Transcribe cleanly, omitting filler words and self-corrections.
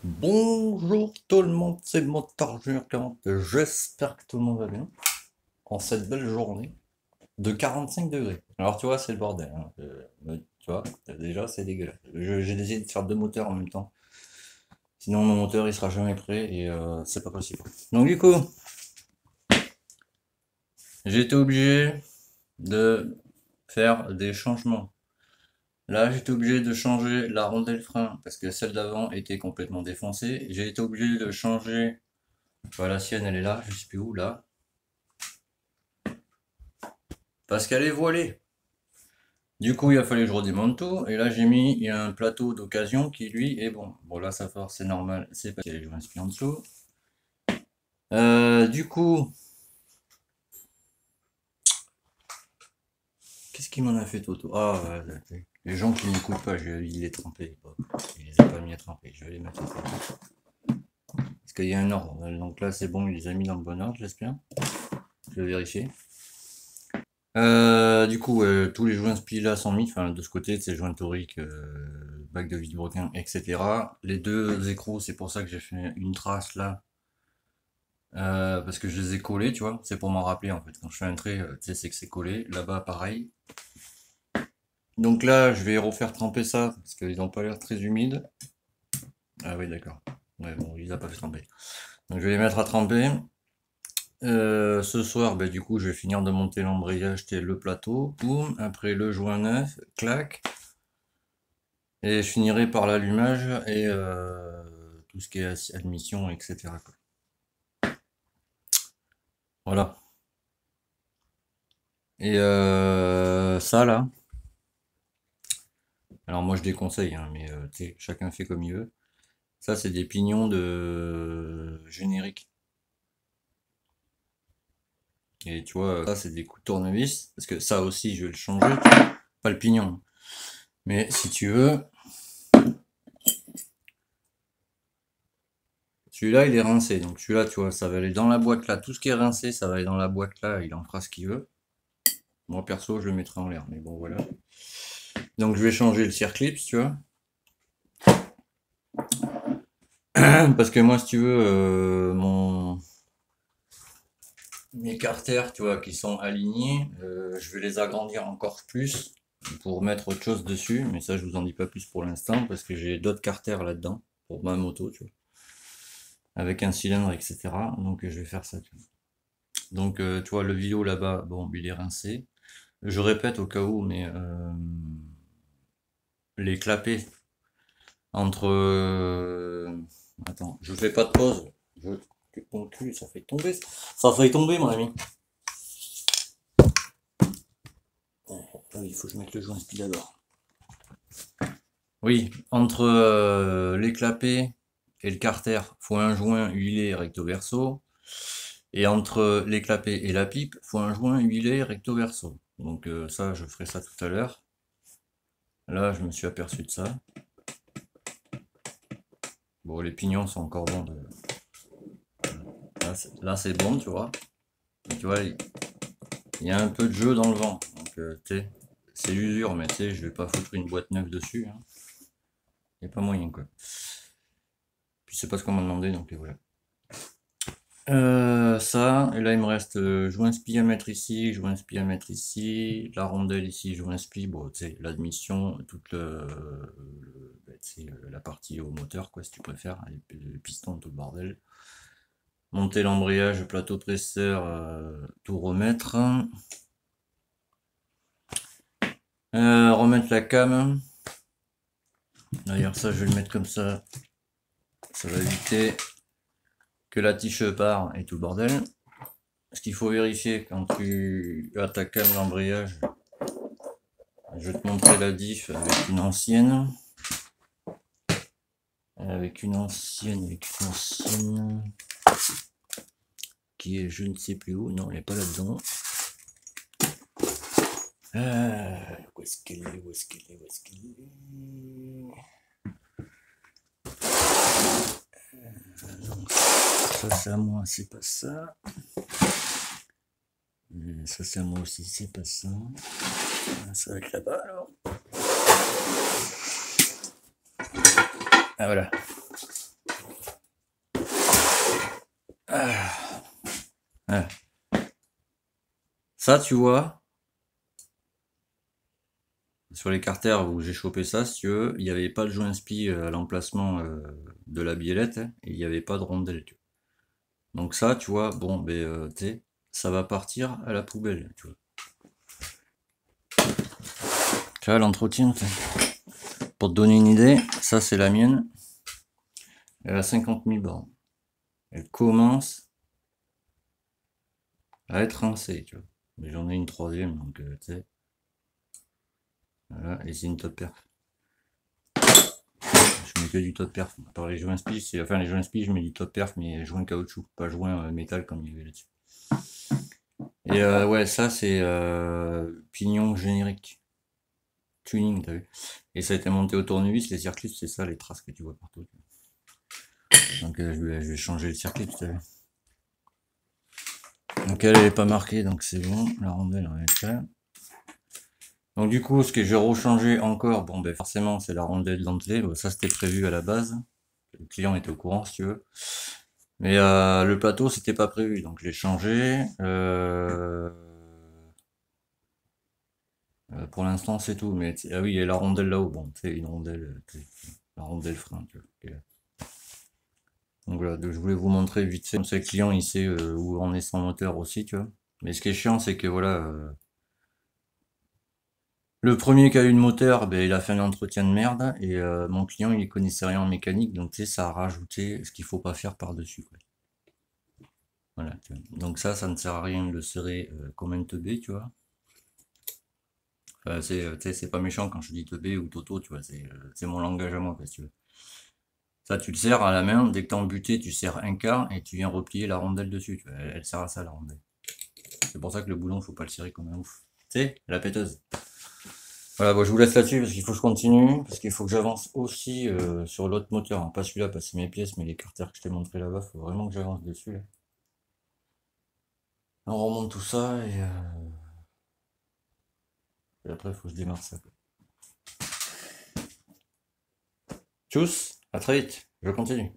Bonjour tout le monde, c'est Motard Junior 40. J'espère que tout le monde va bien en cette belle journée de 45 degrés. Alors tu vois, c'est le bordel, hein. Tu vois, déjà c'est dégueulasse. J'ai décidé de faire deux moteurs en même temps. Sinon mon moteur il sera jamais prêt et c'est pas possible. Donc du coup, j'ai été obligé de faire des changements. Là, j'étais obligé de changer la rondelle frein parce que celle d'avant était complètement défoncée. J'ai été obligé de changer. Voilà, la sienne, elle est là, je sais plus où, là. Parce qu'elle est voilée. Du coup, il a fallu que je redémonte tout. Et là, j'ai mis un plateau d'occasion qui, lui, est bon. Bon, là, ça force, c'est normal. C'est parce qu'il y a les joints en dessous. Du coup, qu'est-ce qu'il m'en a fait, Toto? Ah, les gens qui n'écoutent pas, il est trempé. Il les a pas mis à tremper. Je vais les mettre à tremper. Parce qu'il y a un ordre. Donc là, c'est bon, il les a mis dans le bon ordre, j'espère. Je vais vérifier. Du coup, tous les joints spi là sont mis, enfin de ce côté, c'est joint torique, bac de vilebrequin, etc. Les deux écrous, c'est pour ça que j'ai fait une trace là, parce que je les ai collés, tu vois, c'est pour m'en rappeler en fait. Quand je fais un trait, tu sais, c'est que c'est collé. Là-bas, pareil. Donc là, je vais refaire tremper ça, parce qu'ils n'ont pas l'air très humides. Ah oui, d'accord. Ouais, bon, il a pas fait tremper. Donc je vais les mettre à tremper. Ce soir, bah, du coup, je vais finir de monter l'embrayage, le plateau, boum, après le joint neuf, clac. Et je finirai par l'allumage et tout ce qui est admission, etc. quoi. Voilà. Et ça là, alors moi je déconseille, hein, mais tu sais, chacun fait comme il veut. Ça c'est des pignons de générique. Et tu vois, ça c'est des coups de tournevis, parce que ça aussi je vais le changer, tu vois. Pas le pignon. Mais si tu veux, celui-là il est rincé, donc celui-là tu vois, ça va aller dans la boîte là. Tout ce qui est rincé, ça va aller dans la boîte là, il en fera ce qu'il veut. Moi perso je le mettrai en l'air, mais bon voilà. Donc je vais changer le circlip, tu vois. Parce que moi, si tu veux, mes carters, tu vois, qui sont alignés, je vais les agrandir encore plus pour mettre autre chose dessus. Mais ça, je vous en dis pas plus pour l'instant parce que j'ai d'autres carters là-dedans pour ma moto, tu vois, avec un cylindre, etc. Donc, je vais faire ça. Tu vois. Donc, tu vois, le Vio là-bas, bon, il est rincé. Je répète au cas où, mais les clapets entre. Attends, je fais pas de pause. Je... Mon cul, ça fait tomber. Ça fait tomber, mon ami. Ah oui, il faut que je mette le joint spi d'abord. Oui, entre les clapets et le carter, faut un joint huilé recto verso. Et entre les clapets et la pipe, faut un joint huilé recto verso. Donc ça, je ferai ça tout à l'heure. Là, je me suis aperçu de ça. Bon, les pignons sont encore bons. Là, c'est bon, tu vois. Et tu vois, il y a un peu de jeu dans le vent. Donc, tu sais, c'est l'usure, mais tu sais, je vais pas foutre une boîte neuve dessus. Hein. Il n'y a pas moyen, quoi. Puis c'est pas ce qu'on m'a demandé, donc voilà. Ça, et là il me reste joint spi à mettre ici, joint spi à mettre ici, la rondelle ici, joint spi, bon tu sais, l'admission, toute bah, la partie au moteur quoi si tu préfères, les pistons, tout le bordel. Monter l'embrayage, plateau presseur, tout remettre. Remettre la cam. D'ailleurs ça je vais le mettre comme ça va éviter que la tige part et tout le bordel. Ce qu'il faut vérifier quand tu as ta cam d'embrayage, je vais te montrer la diff avec une ancienne. Avec une ancienne. Qui est je ne sais plus où. Non, elle n'est pas là-dedans. Où est-ce qu'elle est? Où est-ce qu'elle est? Où est-ce qu'elle est? Donc, ça c'est à moi, c'est pas ça. Ça c'est à moi aussi, c'est pas ça. Ça va être là-bas alors. Ah voilà. Ah, ouais. Ça, tu vois, sur les carters où j'ai chopé ça, si tu veux, il n'y avait pas de joint spi à l'emplacement de la biellette, hein, et il n'y avait pas de rondelle, tu vois. Donc ça, tu vois, bon, ben, tu sais, ça va partir à la poubelle, tu vois. Tu vois, l'entretien, pour te donner une idée, ça c'est la mienne. Elle a 50 000 bornes. Elle commence à être rincée, tu vois. Mais j'en ai une troisième, donc tu sais. Voilà, et c'est une top perf. Je mets que du top perf. Par les joints spi, enfin les joints spi, je mets du top perf, mais joint caoutchouc, pas joint métal comme il y avait là-dessus. Et ouais, ça c'est pignon générique. Tuning, t'as vu. Et ça a été monté au tournevis, les circuits, c'est ça, les traces que tu vois partout. Donc je vais changer le circuit, tu sais. Donc elle est pas marquée, donc c'est bon. La rondelle, on est là. Donc du coup, ce que j'ai rechangé encore, bon ben forcément c'est la rondelle dentelée, bon, ça c'était prévu à la base, le client était au courant si tu veux. Mais le plateau c'était pas prévu, donc je l'ai changé. Pour l'instant c'est tout, mais ah oui, il y a la rondelle là-haut, bon c'est une rondelle, la rondelle frein, tu vois. Donc voilà, donc je voulais vous montrer vite fait, comme ça le client il sait où en est son moteur aussi, tu vois. Mais ce qui est chiant c'est que voilà, le premier qui a eu le moteur, ben, il a fait un entretien de merde et mon client il connaissait rien en mécanique, donc tu sais, ça a rajouté ce qu'il faut pas faire par-dessus, quoi. Voilà, tu vois. Donc ça ne sert à rien de le serrer comme un teubé, tu vois. Enfin, tu sais, c'est pas méchant quand je dis teubé ou toto, tu vois, c'est mon langage à moi, quoi, si tu veux. Ça, tu le serres à la main, dès que t'es embuté, tu serres un quart et tu viens replier la rondelle dessus, tu vois. Elle sert à ça, la rondelle. C'est pour ça que le boulon, faut pas le serrer comme un ouf. Tu sais, la péteuse. Voilà, bon, je vous laisse là-dessus parce qu'il faut que je continue, parce qu'il faut que j'avance aussi sur l'autre moteur, hein. Pas celui-là, parce que c'est mes pièces, mais les carters que je t'ai montré là-bas, faut vraiment que j'avance dessus, là. On remonte tout ça et après, il faut que je démarre ça, quoi. Tchuss, à très vite, je continue.